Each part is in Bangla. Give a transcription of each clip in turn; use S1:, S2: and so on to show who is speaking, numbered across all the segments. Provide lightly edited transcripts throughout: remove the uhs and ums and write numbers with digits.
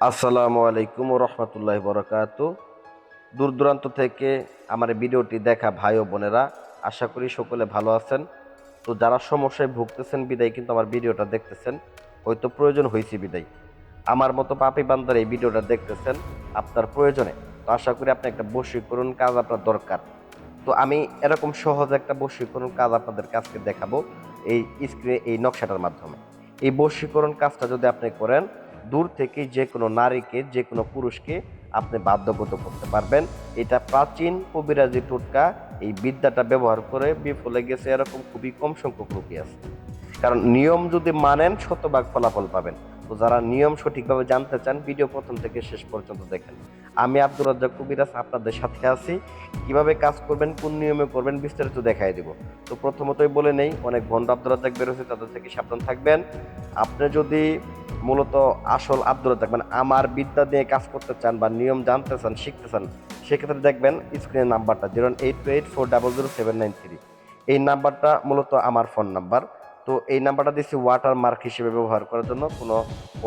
S1: আসসালামু আলাইকুম ও রহমতুল্লাহি বরকাত। দূর দূরান্ত থেকে আমার এই ভিডিওটি দেখা ভাই ও বোনেরা, আশা করি সকলে ভালো আছেন। তো যারা সমস্যায় ভুগতেছেন বিদায় কিন্তু আমার ভিডিওটা দেখতেছেন, হয়তো প্রয়োজন হয়েছে বিদায় আমার মতো পাপী বান্দার এই ভিডিওটা দেখতেছেন আপনার প্রয়োজনে। তো আশা করি আপনি একটা বশীকরণ কাজ আপনার দরকার। তো আমি এরকম সহজ একটা বশীকরণ কাজ আপনাদের কাছকে দেখাবো এই স্ক্রিনে, এই নকশাটার মাধ্যমে। এই বশীকরণ কাজটা যদি আপনি করেন, দূর থেকে যে কোনো নারীকে, যে কোনো পুরুষকে আপনি বাধ্যগত করতে পারবেন। এটা প্রাচীন কবিরাজি টোটকা। এই বিদ্যাটা ব্যবহার করে বিফলে গেছে এরকম খুবই কম সংখ্যক রোগী আছে। কারণ নিয়ম যদি মানেন শতভাগ ফলাফল পাবেন। তো যারা নিয়ম সঠিকভাবে জানতে চান, ভিডিও প্রথম থেকে শেষ পর্যন্ত দেখেন। আমি আব্দুর রাজ্জাক কবিরাজ আপনাদের সাথে আছি। কিভাবে কাজ করবেন, কোন নিয়মে করবেন, বিস্তারিত দেখাই দিব। তো প্রথমতই বলে নেই, অনেক ভণ্ড আব্দুর রাজ্জাক বেরোছে, তাদের থেকে সাবধান থাকবেন। আপনি যদি মূলত আসল আব্দুর রাজ্জাক মানে আমার বিদ্যা দিয়ে কাজ করতে চান বা নিয়ম জানতে চান, শিখতে চান, সেক্ষেত্রে দেখবেন স্ক্রিনের নাম্বারটা 08284007993। এই নাম্বারটা মূলত আমার ফোন নাম্বার। তো এই নাম্বারটা দিচ্ছি ওয়াটার মার্ক হিসেবে ব্যবহার করার জন্য, কোনো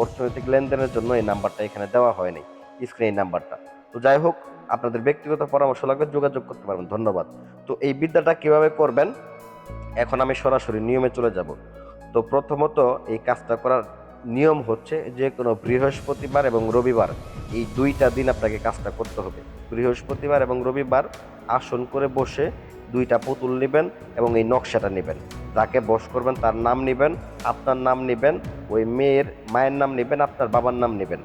S1: অর্থনৈতিক লেনদেনের জন্য এই নাম্বারটা এখানে দেওয়া হয়নি, স্ক্রিনে এই নাম্বারটা। তো যাই হোক, আপনাদের ব্যক্তিগত পরামর্শ লাগবে, যোগাযোগ করতে পারবেন। ধন্যবাদ। তো এই বিদ্যাটা কিভাবে করবেন, এখন আমি সরাসরি নিয়মে চলে যাব। তো প্রথমত এই কাজটা করার নিয়ম হচ্ছে, যে কোনো বৃহস্পতিবার এবং রবিবার, এই দুইটা দিন আপনাকে কাজটা করতে হবে। বৃহস্পতিবার এবং রবিবার আসন করে বসে দুইটা পুতুল নেবেন এবং এই নকশাটা নেবেন। যাকে বশ করবেন তার নাম নেবেন, আপনার নাম নেবেন, ওই মেয়ের মায়ের নাম নেবেন, আপনার বাবার নাম নেবেন।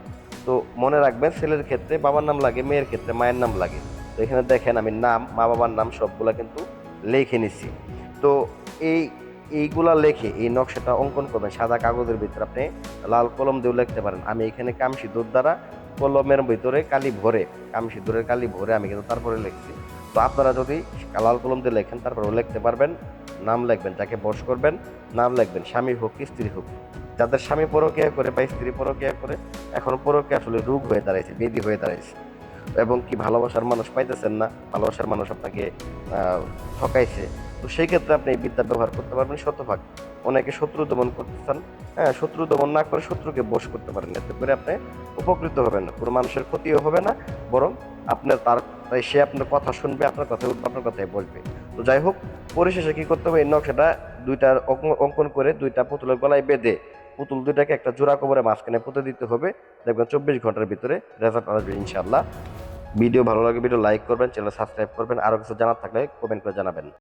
S1: তো মনে রাখবেন, ছেলের ক্ষেত্রে বাবার নাম লাগে, মেয়ের ক্ষেত্রে মায়ের নাম লাগে। তো এখানে দেখেন আমি নাম, মা বাবার নাম সবগুলা কিন্তু লিখে নিছি। তো এই এইগুলা লেখে এই নকশাটা অঙ্কন করবেন সাদা কাগজের ভিতরে। আপনি লাল কলম দিয়েও লিখতে পারেন। আমি এখানে কামসিঁদুর দ্বারা কলমের ভিতরে কালি ভরে, কামসিঁদুরের কালি ভরে আমি কিন্তু তারপরে লিখছি। তো আপনারা যদি লাল কলম দিয়ে লেখেন তারপরেও লিখতে পারবেন। নাম লিখবেন, যাকে বশ করবেন নাম লিখবেন, স্বামী হোক স্ত্রী হোক। যাদের স্বামী পরকীয়া করে বা স্ত্রী পরকীয়া করে, এখন পরকীয়া আসলে রোগ হয়ে দাঁড়াইছে, ব্যাধি হয়ে দাঁড়াইছে। এবং কি ভালোবাসার মানুষ পাইতেছেন না, ভালোবাসার মানুষ আপনাকে ঠকাইছে। তো সেই ক্ষেত্রে আপনি এই বিদ্যা ব্যবহার করতে পারবেন শতভাগ। অনেকে শত্রু দমন করতে চান, হ্যাঁ, শত্রু দমন না করে শত্রুকে বশ করতে পারেন। এতে করে আপনি উপকৃত হবেন না, কোনো মানুষের ক্ষতিও হবে না, বরং আপনার তাই সে আপনার কথা শুনবে, আপনার কথায় উঠবে, আপনার কথায় বসবে। তো যাই হোক, পরিশেষে কি করতে হবে, এই নকশাটা দুইটা অঙ্কন করে দুইটা পুতুলের গলায় বেঁধে পুতুল দুইটাকে একটা জোড়া কবরে মাঝখানে পুঁতে দিতে হবে। দেখবেন 24 ঘন্টার ভিতরে রেজাল্ট আসবে ইনশাল্লাহ। ভিডিও ভালো লাগে ভিডিও লাইক করবেন, চ্যানেল সাবস্ক্রাইব করবেন। আরো কিছু জানার থাকলে কমেন্ট করে জানাবেন।